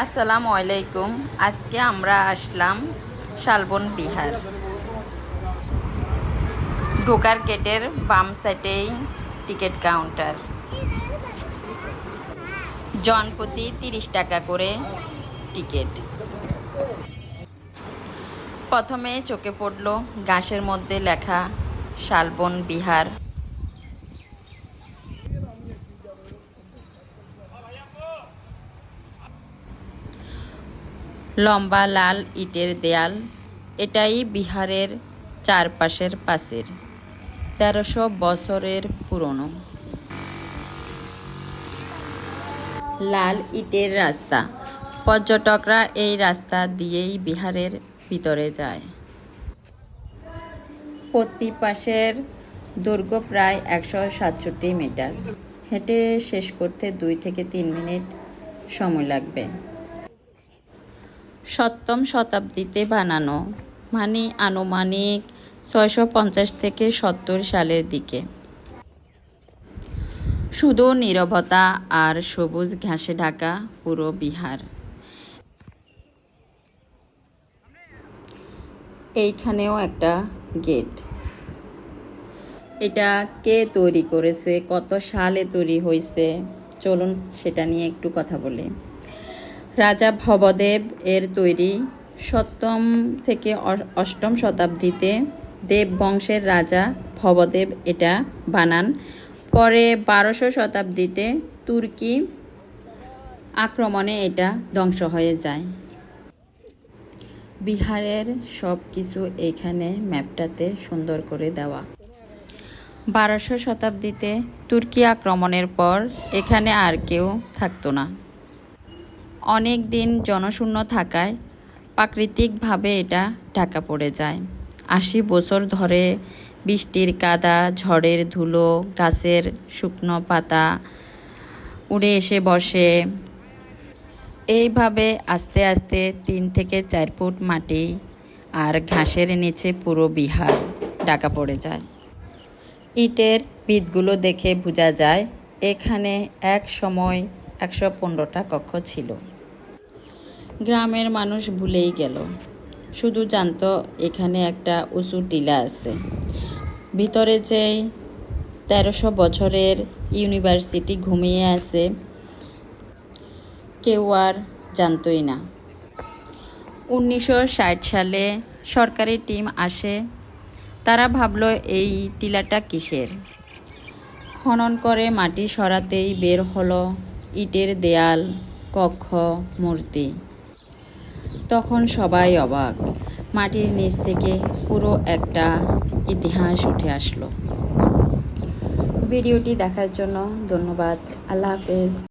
আসসালামু আলাইকুম। আজকে আমরা আসলাম শালবন বিহার। ঢোকার গেটের বাম সাইডেই টিকিট কাউন্টার। জনপ্রতি 30 টাকা করে টিকিট। প্রথমে চোখে পড়ল ঘাসের মধ্যে লেখা শালবন বিহার। লম্বা লাল ইটের দেয়াল, এটাই বিহারের চারপাশের প্রাচীর। 1300 বছরের পুরনো। লাল ইটের রাস্তা, পর্যটকরা এই রাস্তা দিয়েই বিহারের ভিতরে যায়। প্রতি পাশের দৈর্ঘ্য প্রায় 167 মিটার। হেঁটে শেষ করতে 2 থেকে 3 মিনিট সময় লাগবে। 7ম শতাব্দীতে বানানো, মানে আনুমানিক 650 থেকে 70 সালের দিকে। শুধু নীরবতা আর সবুজ ঘাসে ঢাকা পুরো বিহার। এইখানেও একটা গেট। এটা কে তৈরি করেছে, কত সালে তৈরি হয়েছে, চলুন সেটা নিয়ে একটু কথা বলি। রাজা ভবদেব এর তৈরি। 7ম থেকে 8ম শতাব্দীতে দেব বংশের রাজা ভবদেব এটা বানান। পরে 1200 শতাব্দীতে তুর্কি আক্রমণে এটা ধ্বংস হয়ে যায়। বিহারের সব কিছু এখানে ম্যাপটাতে সুন্দর করে দেওয়া। 1200 শতাব্দীতে তুর্কি আক্রমণের পর এখানে আর কেউ থাকতো না। অনেক দিন জনশূন্য থাকায় প্রাকৃতিকভাবে এটা ঢাকা পড়ে যায়। 80 বছর ধরে বৃষ্টির কাদা, ঝড়ের ধুলো, গাছের শুকনো পাতা উড়ে এসে বসে। এইভাবে আস্তে আস্তে 3 থেকে 4 ফুট মাটি আর ঘাসের নিচে পুরো বিহার ঢাকা পড়ে যায়। ইটের ভিতগুলো দেখে বোঝা যায় এখানে এক সময় 115টা কক্ষ ছিল। গ্রামের মানুষ ভুলেই গেল, শুধু জানতো এখানে একটা উঁচু টিলা আছে। ভিতরে যে 1300 বছরের ইউনিভার্সিটি ঘুমিয়ে আছে কেউ আর জানতই না। 1960 সালে সরকারি টিম আসে। তারা ভাবলো এই টিলাটা কিসের। খনন করে মাটি সরাতেই বের হলো ইটের দেয়াল, কক্ষ, মূর্তি। তখন সবাই অবাক। মাটির নিচ থেকে পুরো একটা ইতিহাস উঠে আসলো। ভিডিওটি দেখার জন্য ধন্যবাদ। আল্লাহ হাফেজ।